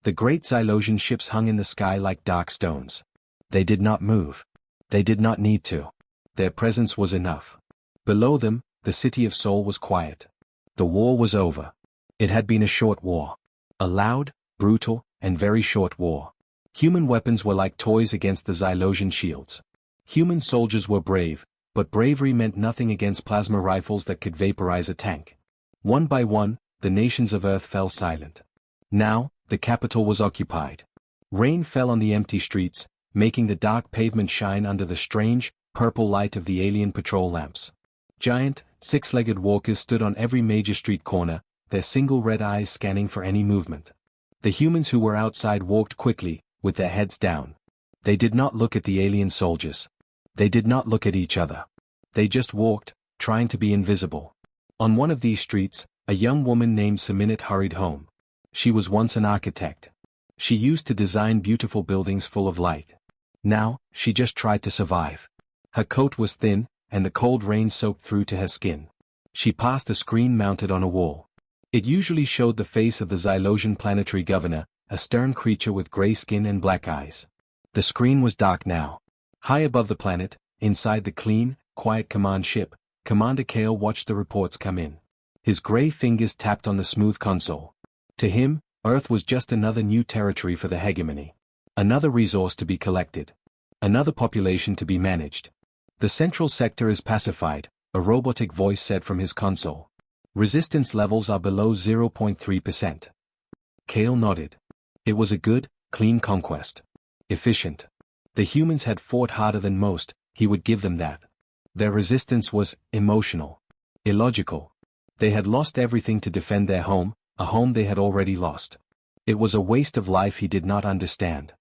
The great Xylosian ships hung in the sky like dark stones. They did not move. They did not need to. Their presence was enough. Below them, the city of Sol was quiet. The war was over. It had been a short war. A loud, brutal, and very short war. Human weapons were like toys against the Xylosian shields. Human soldiers were brave, but bravery meant nothing against plasma rifles that could vaporize a tank. One by one, the nations of Earth fell silent. Now, the capital was occupied. Rain fell on the empty streets, making the dark pavement shine under the strange, purple light of the alien patrol lamps. Giant, six-legged walkers stood on every major street corner, their single red eyes scanning for any movement. The humans who were outside walked quickly, with their heads down. They did not look at the alien soldiers. They did not look at each other. They just walked, trying to be invisible. On one of these streets, a young woman named Seminit hurried home. She was once an architect. She used to design beautiful buildings full of light. Now, she just tried to survive. Her coat was thin, and the cold rain soaked through to her skin. She passed a screen mounted on a wall. It usually showed the face of the Xylosian planetary governor, a stern creature with gray skin and black eyes. The screen was dark now. High above the planet, inside the clean, quiet command ship, Commander Kale watched the reports come in. His gray fingers tapped on the smooth console. To him, Earth was just another new territory for the hegemony. Another resource to be collected. Another population to be managed. The central sector is pacified, a robotic voice said from his console. Resistance levels are below 0.3%. Kale nodded. It was a good, clean conquest. Efficient. The humans had fought harder than most, he would give them that. Their resistance was emotional. Illogical. They had lost everything to defend their home, a home they had already lost. It was a waste of life he did not understand.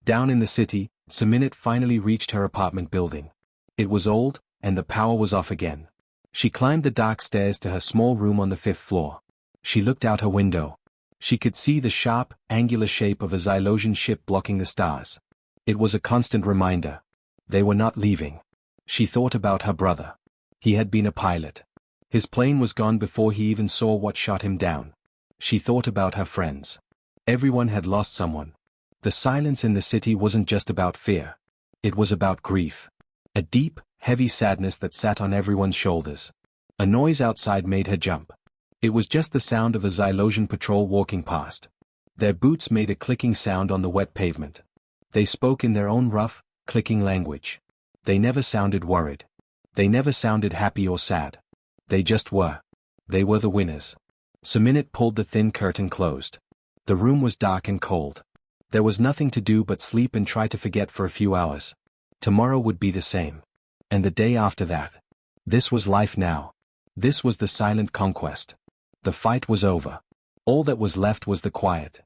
Down in the city, Seminit finally reached her apartment building. It was old, and the power was off again. She climbed the dark stairs to her small room on the 5th floor. She looked out her window. She could see the sharp, angular shape of a Xylosian ship blocking the stars. It was a constant reminder. They were not leaving. She thought about her brother. He had been a pilot. His plane was gone before he even saw what shot him down. She thought about her friends. Everyone had lost someone. The silence in the city wasn't just about fear. It was about grief. A deep, heavy sadness that sat on everyone's shoulders. A noise outside made her jump. It was just the sound of a Xylosian patrol walking past. Their boots made a clicking sound on the wet pavement. They spoke in their own rough, clicking language. They never sounded worried. They never sounded happy or sad. They just were. They were the winners. Seminit pulled the thin curtain closed. The room was dark and cold. There was nothing to do but sleep and try to forget for a few hours. Tomorrow would be the same. And the day after that. This was life now. This was the silent conquest. The fight was over. All that was left was the quiet.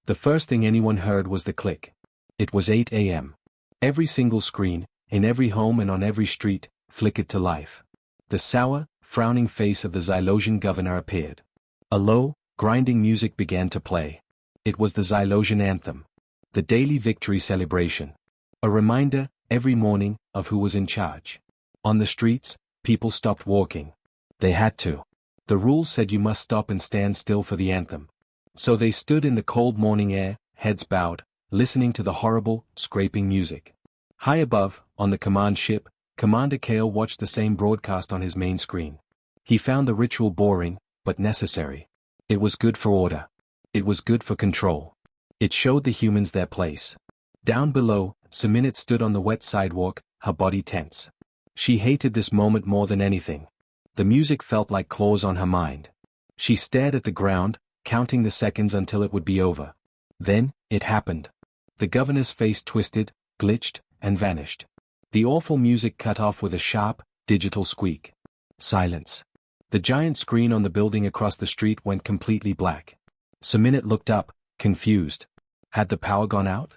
The first thing anyone heard was the click. It was 8 a.m. Every single screen, in every home and on every street, flickered to life. The sour, frowning face of the Xylosian governor appeared. A low, grinding music began to play. It was the Xylosian anthem. The daily victory celebration. A reminder, every morning, of who was in charge. On the streets, people stopped walking. They had to. The rules said you must stop and stand still for the anthem. So they stood in the cold morning air, heads bowed, listening to the horrible, scraping music. High above, on the command ship, Commander Kale watched the same broadcast on his main screen. He found the ritual boring, but necessary. It was good for order. It was good for control. It showed the humans their place. Down below, Seminit stood on the wet sidewalk, her body tense. She hated this moment more than anything. The music felt like claws on her mind. She stared at the ground, counting the seconds until it would be over. Then, it happened. The governor's face twisted, glitched, and vanished. The awful music cut off with a sharp, digital squeak. Silence. The giant screen on the building across the street went completely black. Seminit looked up, confused. Had the power gone out?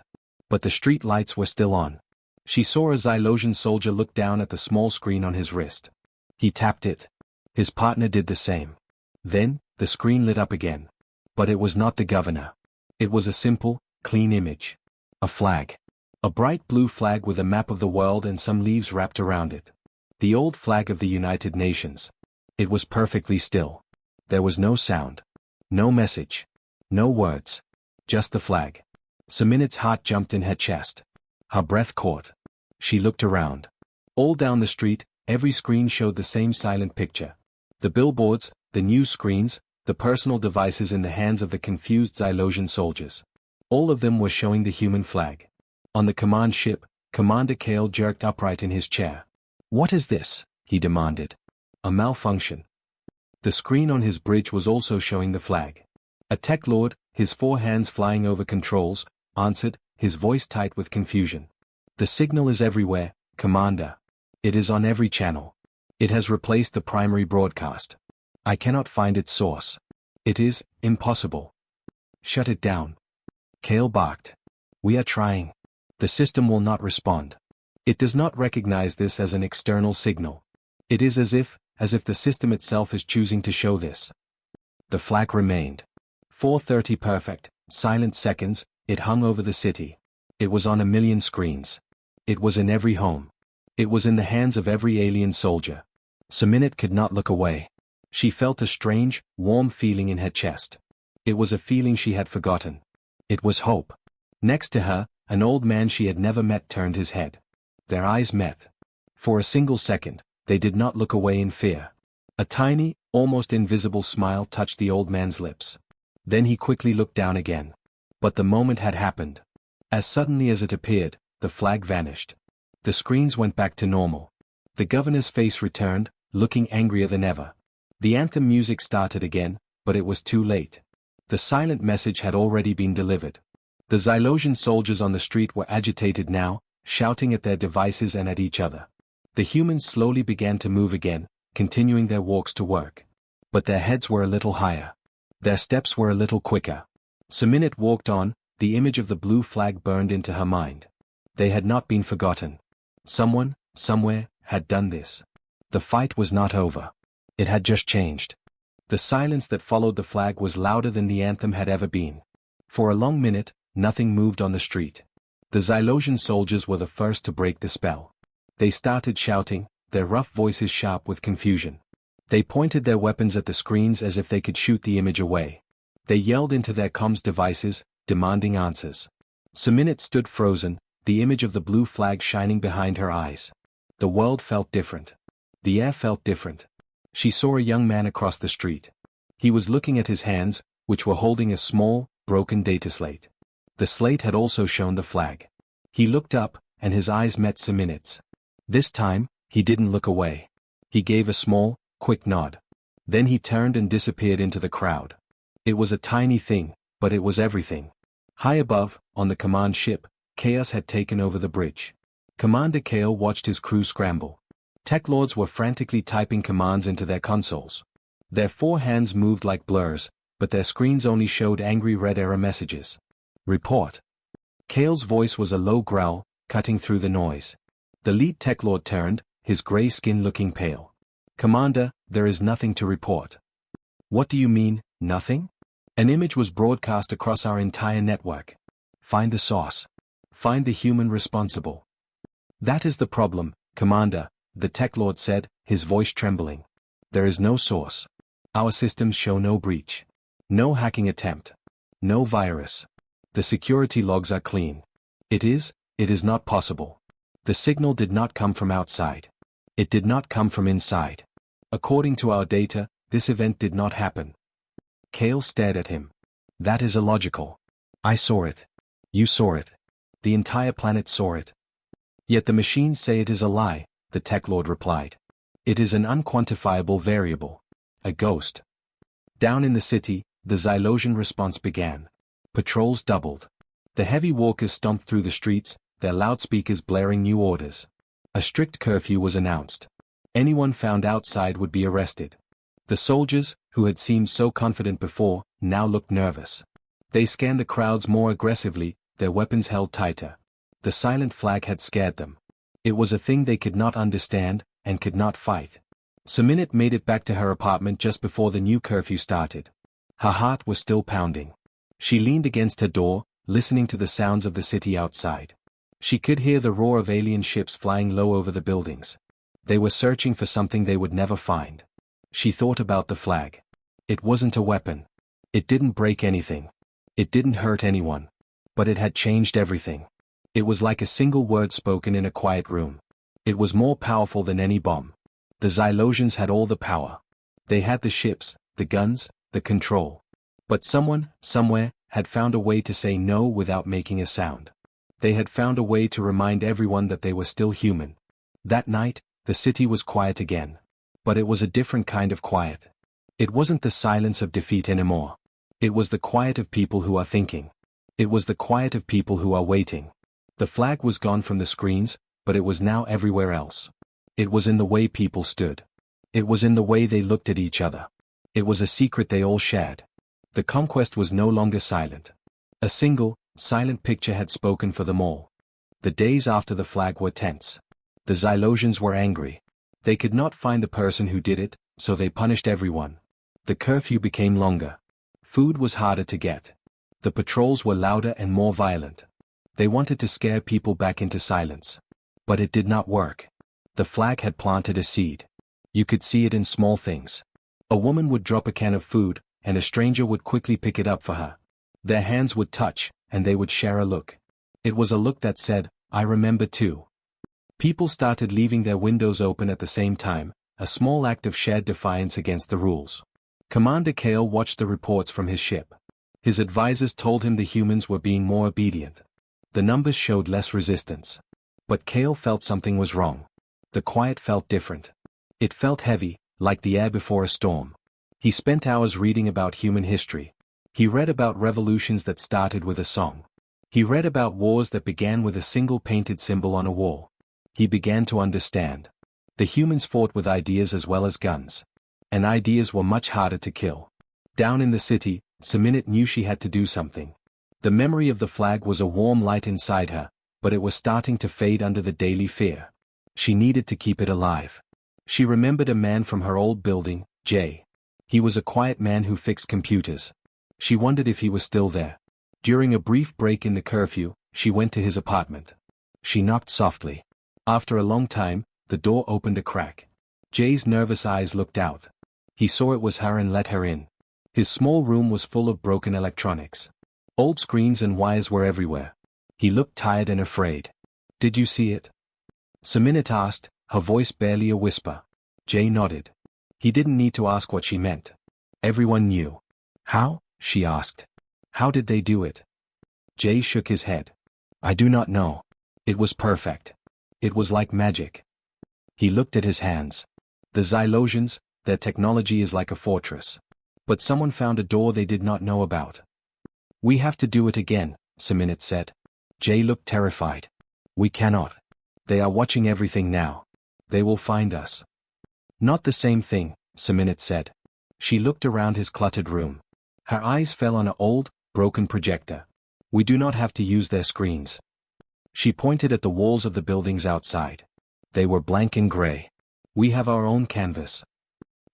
But the street lights were still on. She saw a Xylosian soldier look down at the small screen on his wrist. He tapped it. His partner did the same. Then, the screen lit up again. But it was not the governor. It was a simple, clean image. A flag. A bright blue flag with a map of the world and some leaves wrapped around it. The old flag of the United Nations. It was perfectly still. There was no sound. No message. No words. Just the flag. Suminit's heart jumped in her chest. Her breath caught. She looked around. All down the street, every screen showed the same silent picture. The billboards, the news screens, the personal devices in the hands of the confused Xylosian soldiers. All of them were showing the human flag. On the command ship, Commander Kale jerked upright in his chair. "What is this?" he demanded. "A malfunction." The screen on his bridge was also showing the flag. A tech lord, his 4 hands flying over controls, answered, his voice tight with confusion. "The signal is everywhere, Commander. It is on every channel. It has replaced the primary broadcast. I cannot find its source. It is impossible." "Shut it down." Kale barked. "We are trying. The system will not respond. It does not recognize this as an external signal. It is as if the system itself is choosing to show this." The flag remained. 4:30 perfect, silent seconds, it hung over the city. It was on a million screens. It was in every home. It was in the hands of every alien soldier. Suminit could not look away. She felt a strange, warm feeling in her chest. It was a feeling she had forgotten. It was hope. Next to her, an old man she had never met turned his head. Their eyes met. For a single second, they did not look away in fear. A tiny, almost invisible smile touched the old man's lips. Then he quickly looked down again. But the moment had happened. As suddenly as it appeared, the flag vanished. The screens went back to normal. The governor's face returned, looking angrier than ever. The anthem music started again, but it was too late. The silent message had already been delivered. The Xylosian soldiers on the street were agitated now, shouting at their devices and at each other. The humans slowly began to move again, continuing their walks to work. But their heads were a little higher. Their steps were a little quicker. Suminit walked on, the image of the blue flag burned into her mind. They had not been forgotten. Someone, somewhere, had done this. The fight was not over. It had just changed. The silence that followed the flag was louder than the anthem had ever been. For a long minute, nothing moved on the street. The Xylosian soldiers were the first to break the spell. They started shouting, their rough voices sharp with confusion. They pointed their weapons at the screens as if they could shoot the image away. They yelled into their comms devices, demanding answers. Suminit stood frozen, the image of the blue flag shining behind her eyes. The world felt different. The air felt different. She saw a young man across the street. He was looking at his hands, which were holding a small, broken data slate. The slate had also shown the flag. He looked up, and his eyes met Suminit's. This time, he didn't look away. He gave a small, quick nod. Then he turned and disappeared into the crowd. It was a tiny thing, but it was everything. High above, on the command ship, chaos had taken over the bridge. Commander Kale watched his crew scramble. Tech lords were frantically typing commands into their consoles. Their 4 hands moved like blurs, but their screens only showed angry red error messages. "Report." Kale's voice was a low growl, cutting through the noise. The lead tech lord turned, his gray skin looking pale. "Commander, there is nothing to report." "What do you mean, nothing?" "An image was broadcast across our entire network. Find the source. Find the human responsible." "That is the problem, Commander," the tech lord said, his voice trembling. "There is no source. Our systems show no breach. No hacking attempt. No virus. The security logs are clean. It is not possible. The signal did not come from outside. It did not come from inside. According to our data, this event did not happen." Kale stared at him. "That is illogical. I saw it. You saw it. The entire planet saw it." "Yet the machines say it is a lie," the tech lord replied. "It is an unquantifiable variable. A ghost." Down in the city, the Xylosian response began. Patrols doubled. The heavy walkers stomped through the streets, their loudspeakers blaring new orders. A strict curfew was announced. Anyone found outside would be arrested. The soldiers, who had seemed so confident before, now looked nervous. They scanned the crowds more aggressively, their weapons held tighter. The silent flag had scared them. It was a thing they could not understand, and could not fight. Suminit made it back to her apartment just before the new curfew started. Her heart was still pounding. She leaned against her door, listening to the sounds of the city outside. She could hear the roar of alien ships flying low over the buildings. They were searching for something they would never find. She thought about the flag. It wasn't a weapon. It didn't break anything. It didn't hurt anyone. But it had changed everything. It was like a single word spoken in a quiet room. It was more powerful than any bomb. The Xylosians had all the power. They had the ships, the guns, the control. But someone, somewhere, had found a way to say no without making a sound. They had found a way to remind everyone that they were still human. That night, the city was quiet again. But it was a different kind of quiet. It wasn't the silence of defeat anymore. It was the quiet of people who are thinking. It was the quiet of people who are waiting. The flag was gone from the screens, but it was now everywhere else. It was in the way people stood. It was in the way they looked at each other. It was a secret they all shared. The conquest was no longer silent. A single, silent picture had spoken for them all. The days after the flag were tense. The Xylosians were angry. They could not find the person who did it, so they punished everyone. The curfew became longer. Food was harder to get. The patrols were louder and more violent. They wanted to scare people back into silence. But it did not work. The flag had planted a seed. You could see it in small things. A woman would drop a can of food, and a stranger would quickly pick it up for her. Their hands would touch, and they would share a look. It was a look that said, "I remember too." People started leaving their windows open at the same time, a small act of shared defiance against the rules. Commander Kale watched the reports from his ship. His advisors told him the humans were being more obedient. The numbers showed less resistance. But Kale felt something was wrong. The quiet felt different. It felt heavy, like the air before a storm. He spent hours reading about human history. He read about revolutions that started with a song. He read about wars that began with a single painted symbol on a wall. He began to understand. The humans fought with ideas as well as guns. And ideas were much harder to kill. Down in the city, Seminit knew she had to do something. The memory of the flag was a warm light inside her, but it was starting to fade under the daily fear. She needed to keep it alive. She remembered a man from her old building, Jay. He was a quiet man who fixed computers. She wondered if he was still there. During a brief break in the curfew, she went to his apartment. She knocked softly. After a long time, the door opened a crack. Jay's nervous eyes looked out. He saw it was her and let her in. His small room was full of broken electronics. Old screens and wires were everywhere. He looked tired and afraid. "Did you see it?" Seminit asked, her voice barely a whisper. Jay nodded. He didn't need to ask what she meant. Everyone knew. "How?" she asked. "How did they do it?" Jay shook his head. "I do not know. It was perfect. It was like magic." He looked at his hands. The Xylosians, their technology is like a fortress. But someone found a door they did not know about. "We have to do it again," Seminit said. Jay looked terrified. "We cannot. They are watching everything now. They will find us." "Not the same thing," Seminit said. She looked around his cluttered room. Her eyes fell on an old, broken projector. "We do not have to use their screens." She pointed at the walls of the buildings outside. They were blank and gray. "We have our own canvas."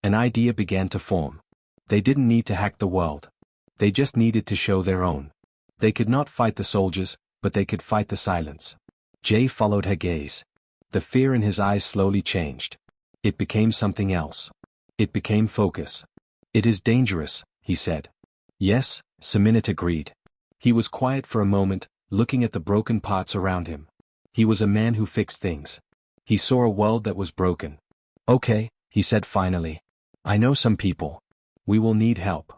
An idea began to form. They didn't need to hack the world. They just needed to show their own. They could not fight the soldiers, but they could fight the silence. Jay followed her gaze. The fear in his eyes slowly changed. It became something else. It became focus. "It is dangerous," he said. "Yes," Seminit agreed. He was quiet for a moment, looking at the broken parts around him. He was a man who fixed things. He saw a world that was broken. "Okay," he said finally. "I know some people. We will need help."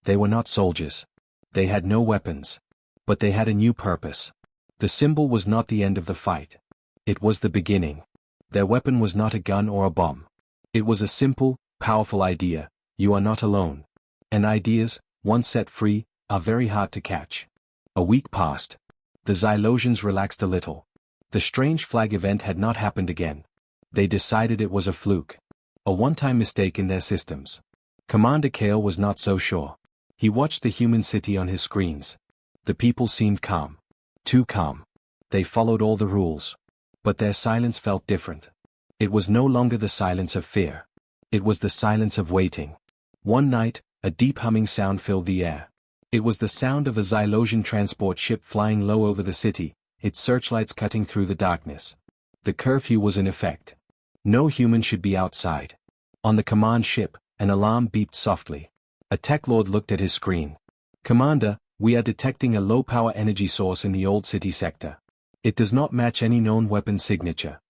They were not soldiers. They had no weapons. But they had a new purpose. The symbol was not the end of the fight. It was the beginning. Their weapon was not a gun or a bomb. It was a simple, powerful idea: you are not alone. And ideas, once set free, are very hard to catch. A week passed. The Xylosians relaxed a little. The strange flag event had not happened again. They decided it was a fluke. A one-time mistake in their systems. Commander Kale was not so sure. He watched the human city on his screens. The people seemed calm. Too calm. They followed all the rules. But their silence felt different. It was no longer the silence of fear. It was the silence of waiting. One night, a deep humming sound filled the air. It was the sound of a Xylosian transport ship flying low over the city, its searchlights cutting through the darkness. The curfew was in effect. No human should be outside. On the command ship, an alarm beeped softly. A tech lord looked at his screen. "Commander, We are detecting a low-power energy source in the old city sector. It does not match any known weapon signature.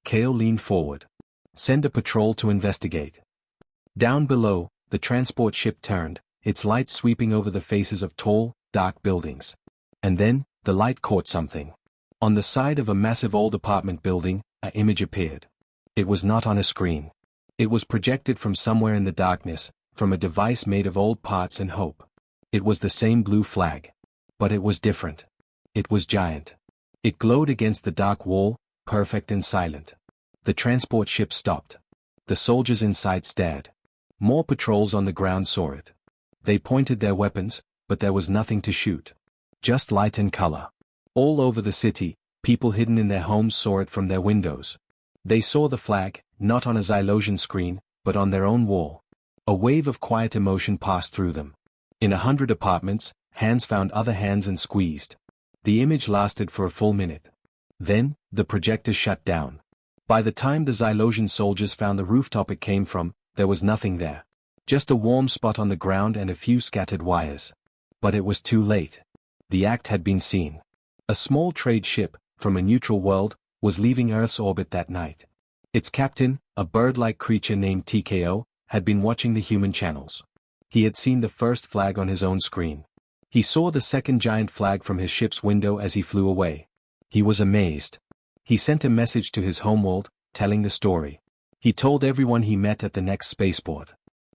Kale leaned forward. Send a patrol to investigate. Down below, the transport ship turned, its light sweeping over the faces of tall, dark buildings. And then, the light caught something. On the side of a massive old apartment building, an image appeared. It was not on a screen. It was projected from somewhere in the darkness, from a device made of old parts and hope. It was the same blue flag. But it was different. It was giant. It glowed against the dark wall, perfect and silent. The transport ship stopped. The soldiers inside stared. More patrols on the ground saw it. They pointed their weapons, but there was nothing to shoot. Just light and color. All over the city, people hidden in their homes saw it from their windows. They saw the flag, not on a Xylosian screen, but on their own wall. A wave of quiet emotion passed through them. In 100 apartments, hands found other hands and squeezed. The image lasted for a full minute. Then, the projector shut down. By the time the Xylosian soldiers found the rooftop it came from, there was nothing there. Just a warm spot on the ground and a few scattered wires. But it was too late. The act had been seen. A small trade ship, from a neutral world, was leaving Earth's orbit that night. Its captain, a bird-like creature named TKO, had been watching the human channels. He had seen the first flag on his own screen. He saw the second giant flag from his ship's window as he flew away. He was amazed. He sent a message to his homeworld, telling the story. He told everyone he met at the next spaceport.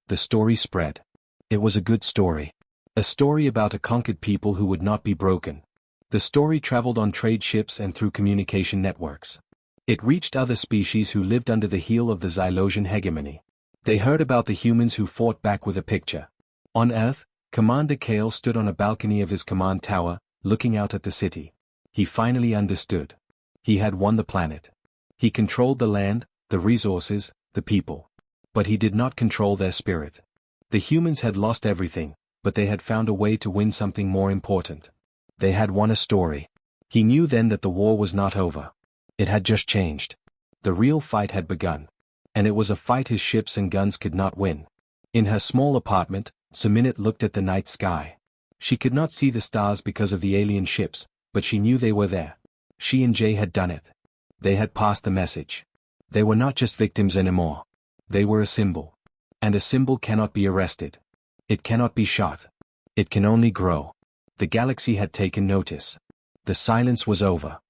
The story spread. It was a good story. A story about a conquered people who would not be broken. The story traveled on trade ships and through communication networks. It reached other species who lived under the heel of the Xylosian hegemony. They heard about the humans who fought back with a picture. On Earth, Commander Kale stood on a balcony of his command tower, looking out at the city. He finally understood. He had won the planet. He controlled the land, the resources, the people. But he did not control their spirit. The humans had lost everything, but they had found a way to win something more important. They had won a story. He knew then that the war was not over. It had just changed. The real fight had begun. And it was a fight his ships and guns could not win. In her small apartment, Suminit looked at the night sky. She could not see the stars because of the alien ships, but she knew they were there. She and Jay had done it. They had passed the message. They were not just victims anymore. They were a symbol. And a symbol cannot be arrested. It cannot be shot. It can only grow. The galaxy had taken notice. The silence was over.